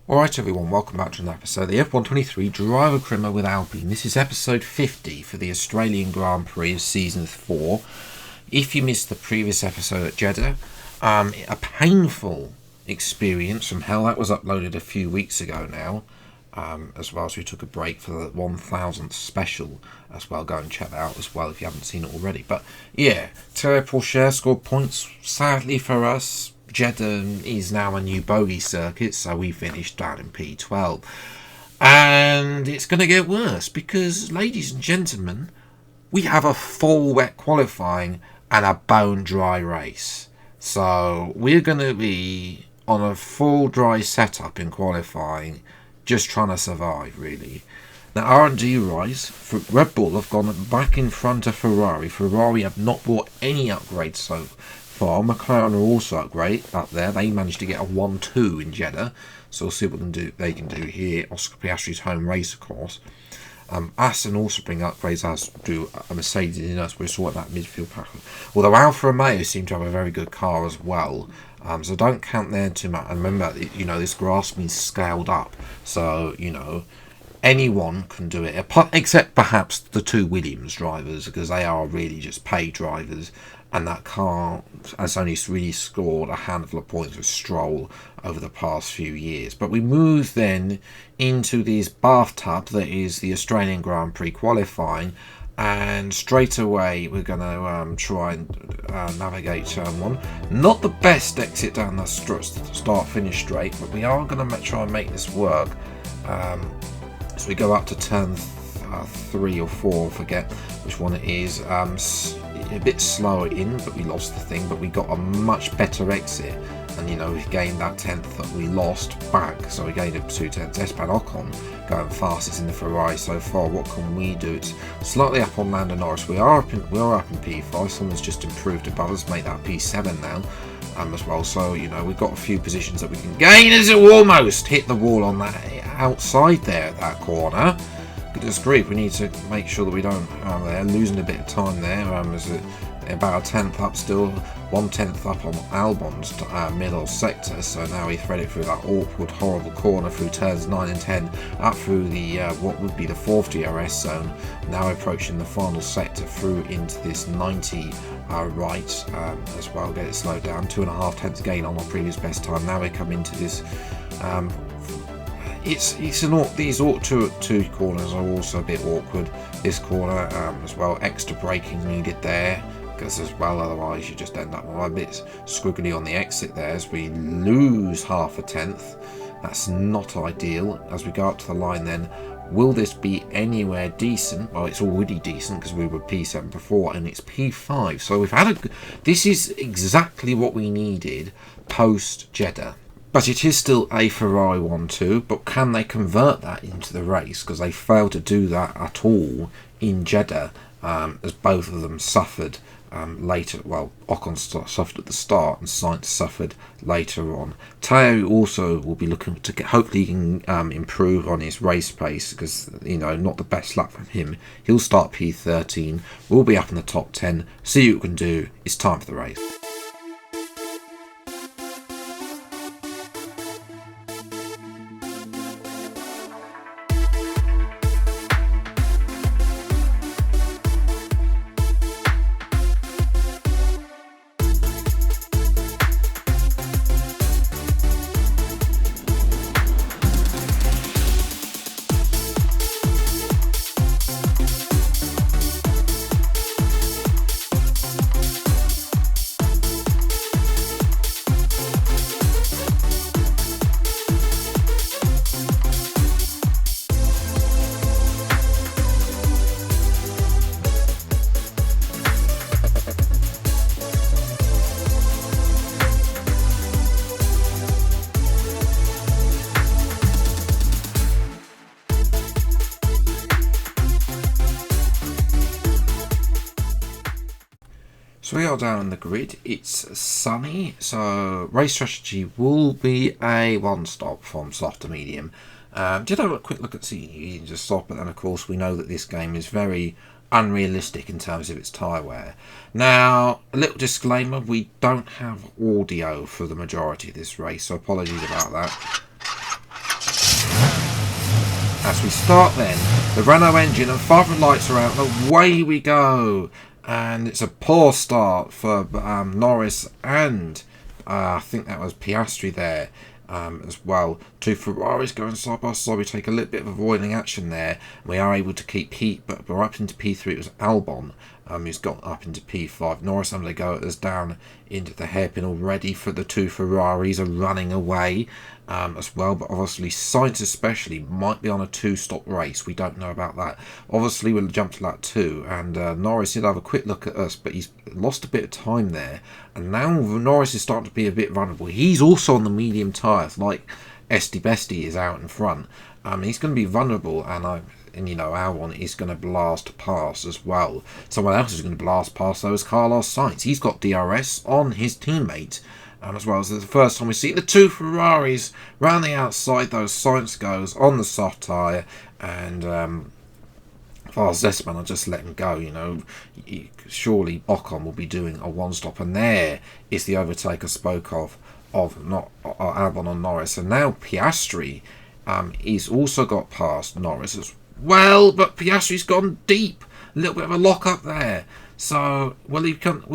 Alright everyone, welcome back to another episode of the F123 Driver Crimo with Alpine. This is episode 50 for the Australian Grand Prix of Season 4. If you missed the previous episode at Jeddah, a painful experience from hell. That was uploaded a few weeks ago now, as well as we took a break for the 1000th special as well. Go and check that out as well if you haven't seen it already. But yeah, Thierry Pourchaire scored points, sadly for us. Jeddah is now a new bogey circuit, so we finished down in P12. And it's going to get worse because, ladies and gentlemen, we have a full wet qualifying and a bone dry race. So we're going to be on a full dry setup in qualifying, just trying to survive, really. Now, R&D rise, for Red Bull have gone back in front of Ferrari. Ferrari have not brought any upgrades so far. McLaren are also great up there. They managed to get a 1-2 in Jeddah, so we'll see what they can do here. Oscar Piastri's home race, of course. Aston also bring upgrades, as do a Mercedes, as we saw at that midfield pattern. Although Alfa Romeo seem to have a very good car as well, so don't count there too much. And remember, this grass means scaled up, so anyone can do it, except perhaps the two Williams drivers, because they are really just paid drivers. And that car has only really scored a handful of points with Stroll over the past few years. But we move then into this bathtub that is the Australian Grand Prix qualifying. And straight away we're going to try and navigate turn one. Not the best exit down the start-finish straight, but we are going to try and make this work. So we go up to turn 3 or 4, forget which one it is. A bit slower in, but we lost the thing, but we got a much better exit, and we gained that 10th that we lost back, so we gained up 2/10. Esteban Ocon going fastest in the Ferrari so far. What can we do? It's slightly up on Lando Norris. We are up in P5. Someone's just improved above us, make that P7 now, as well. So we've got a few positions that we can gain as it almost hit the wall on that outside there at that corner. Goodness grief, we need to make sure that we don't they're losing a bit of time there. Is it about a 10th up still, 1/10 up on Albon's middle sector. So now we thread it through that awkward, horrible corner through turns 9 and 10, up through the what would be the 4th DRS zone. Now approaching the final sector through into this 90 right as well. Get it slowed down, 2.5 tenths gain on our previous best time. Now we come into this. These two corners are also a bit awkward. This corner as well, extra braking needed there, because as well otherwise you just end up a bit squiggly on the exit there as we lose 0.5 tenth. That's not ideal. As we go up to the line then, will this be anywhere decent? Well, it's already decent because we were P7 before and it's P5. So we've had this is exactly what we needed post Jeddah. But it is still a Ferrari 1-2, but can they convert that into the race? Because they failed to do that at all in Jeddah, as both of them suffered later. Well, Ocon suffered at the start and Sainz suffered later on. Teo also will be looking to hopefully he can improve on his race pace, because not the best luck from him. He'll start P13, we'll be up in the top 10, see what we can do. It's time for the race. So we are down on the grid. It's sunny, so race strategy will be a one-stop from soft to medium. Did have a quick look at seeing just stop, but then of course we know that this game is very unrealistic in terms of its tyre wear. Now, a little disclaimer, we don't have audio for the majority of this race, so apologies about that. as we start then, the Renault engine and father lights are out and away we go. And it's a poor start for Norris and I think that was Piastri there as well. Two Ferraris going side by side. We take a little bit of avoiding action there. We are able to keep but we're up into P3. It was Albon who's got up into P5. Norris having to go us down into the hairpin already. For the two Ferraris are running away as well, but obviously Sainz especially might be on a two-stop race. We don't know about that. Obviously we'll jump to lap 2, and Norris did have a quick look at us, but he's lost a bit of time there, and now Norris is starting to be a bit vulnerable. He's also on the medium tyres, like Esti Besti is out in front. He's going to be vulnerable, and you know, Albon is going to blast past as well. Someone else is going to blast past, though, is Carlos Sainz. He's got DRS on his teammate, as well as the first time we see the two Ferraris round the outside. Those Sainz goes on the soft tyre, and Zesman, I'll just let him go. You know, surely Ocon will be doing a one-stop, and there is the overtake I spoke of not Albon on Norris, and now Piastri he's also got past Norris as well, but Piastri's gone deep. A little bit of a lock up there. So will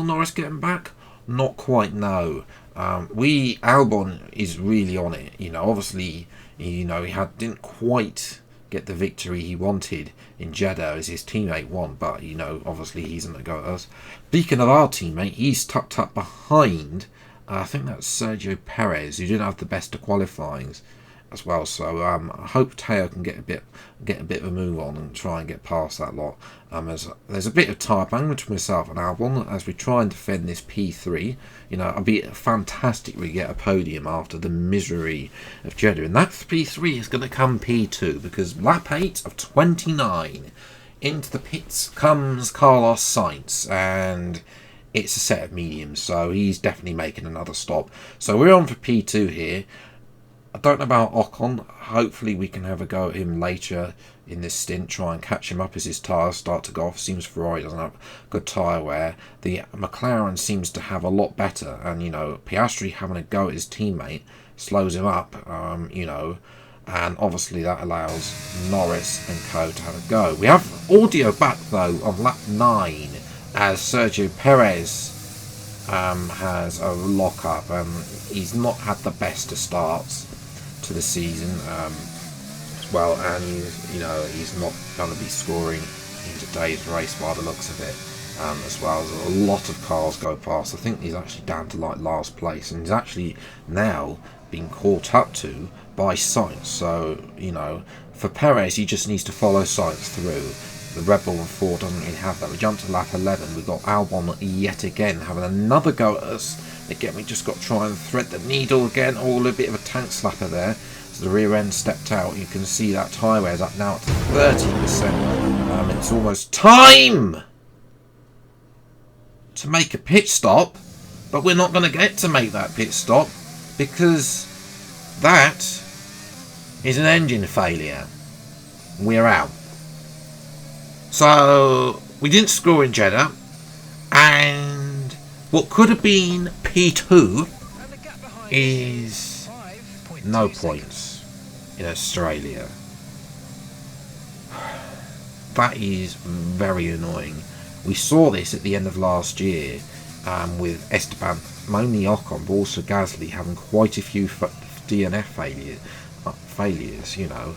Norris get him back? Not quite, no. Albon is really on it. You know, obviously, you know, didn't quite get the victory he wanted in Jeddah as his teammate won, but you know, obviously he's going to go at us. Speaking of our teammate, he's tucked up behind. I think that's Sergio Perez, who didn't have the best of qualifyings as well. So I hope Teo can get a bit of a move on and try and get past that lot. There's a bit of tyre bang between myself and Albon as we try and defend this P3. You know, it'd be fantastic we get a podium after the misery of Jeddah, and that P3 is going to come P2 because lap 8 of 29 into the pits comes Carlos Sainz, and it's a set of mediums, so he's definitely making another stop. So we're on for P2 here. I don't know about Ocon. Hopefully we can have a go at him later in this stint, try and catch him up as his tyres start to go off. Seems Ferrari doesn't have good tyre wear. The McLaren seems to have a lot better, and you know, Piastri having a go at his teammate slows him up, you know, and obviously that allows Norris and co to have a go. We have audio back though on lap 9 as Sergio Perez has a lock up. He's not had the best of starts to the season as well, and he's not going to be scoring in today's race by the looks of it as well. As a lot of cars go past. I think he's actually down to like last place, and he's actually now being caught up to by Sainz. So you know, for Perez, he just needs to follow Sainz through. The Red Bull 4 doesn't really have that. We jump to lap 11. We've got Albon yet again having another go at us. Again, we just got to try and thread the needle again. Oh, a little bit of a tank slapper there. So the rear end stepped out. You can see that tyre wear is up now to 30%. It's almost time to make a pit stop. But we're not going to get to make that pit stop because that is an engine failure. We're out. So we didn't score in Jeddah, and what could have been P2 is no points in Australia. That is very annoying. We saw this at the end of last year with Esteban, mainly Ocon, but also Gasly having quite a few DNF failures, you know.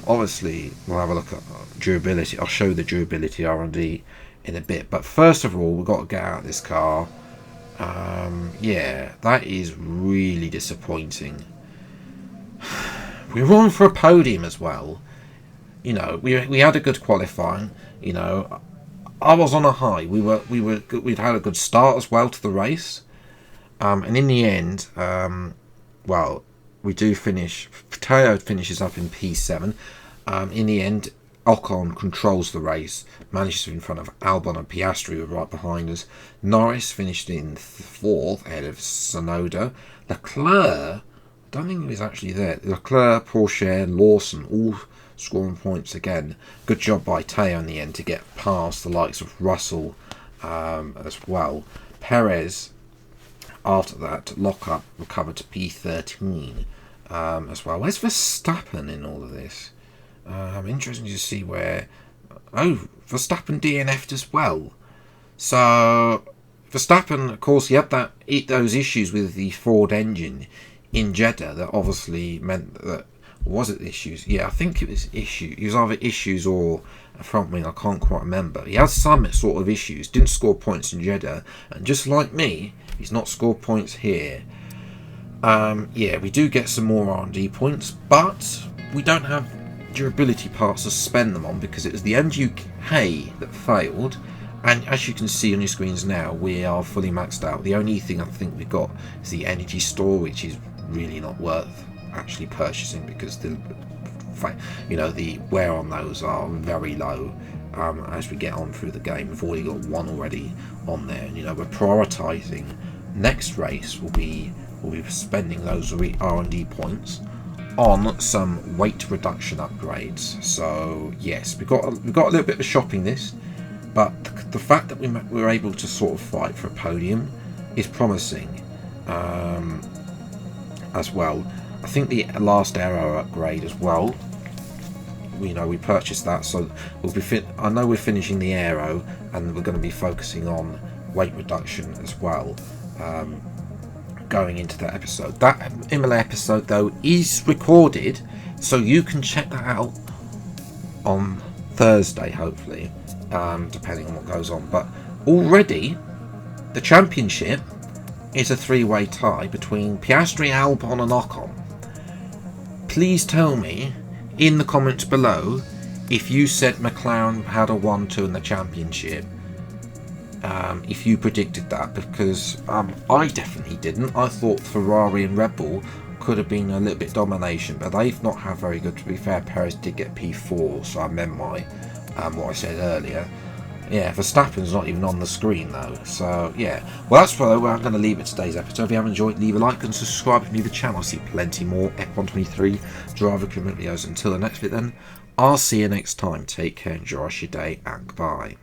Obviously, we'll have a look at durability. I'll show the durability R&D in a bit. But first of all, we've got to get out of this car. Yeah, that is really disappointing. We were on for a podium as well. You know, we had a good qualifying. You know, I was on a high. We'd had a good start as well to the race. And in the end, well, we do finish. Teo finishes up in P7. In the end, Ocon controls the race, manages to be in front of Albon and Piastri, who are right behind us. Norris finished in 4th, ahead of Sonoda. Leclerc, I don't think he was actually there. Leclerc, Porsche, Lawson, all scoring points again. Good job by Teo in the end to get past the likes of Russell as well. Perez, after that, lock up, recovered to P13 as well. Where's Verstappen in all of this? Interesting to see where... Oh, Verstappen DNF'd as well. So, Verstappen, of course, he had those issues with the Ford engine in Jeddah that obviously meant that... Was it issues? Yeah, I think it was issues. It was either issues or a front wing, I can't quite remember. He had some sort of issues, didn't score points in Jeddah, and just like me, he's not scored points here. Yeah, we do get some more R&D points, but we don't have durability parts to spend them on because it was the MGK that failed, and as you can see on your screens now, we are fully maxed out. The only thing I think we got is the energy store, which is really not worth actually purchasing because the wear on those are very low. As we get on through the game, we've already got one already on there, and we're prioritizing next race. We'll be spending those R&D points on some weight reduction upgrades. So yes, we've got a little bit of shopping this, but the fact that we're able to sort of fight for a podium is promising as well. I think the last aero upgrade as well, we purchased that, so we'll be I know we're finishing the aero and we're going to be focusing on weight reduction as well going into that episode. That Imola episode though is recorded, so you can check that out on Thursday hopefully, depending on what goes on. But already the championship is a three-way tie between Piastri, Albon and Ocon. Please tell me in the comments below if you said McLaren had a 1-2 in the championship, if you predicted that, because I definitely didn't. I thought Ferrari and Red Bull could have been a little bit domination, but they've not had very good. To be fair, Perez did get P4, so I meant what I said earlier. Yeah, Verstappen's not even on the screen though, so yeah. Well, that's where I'm going to leave it today's episode. If you have enjoyed, leave a like and subscribe if you're new to the channel. I'll see plenty more F123 driver equipment videos. Until the next bit then, I'll see you next time. Take care, enjoy your day, and goodbye.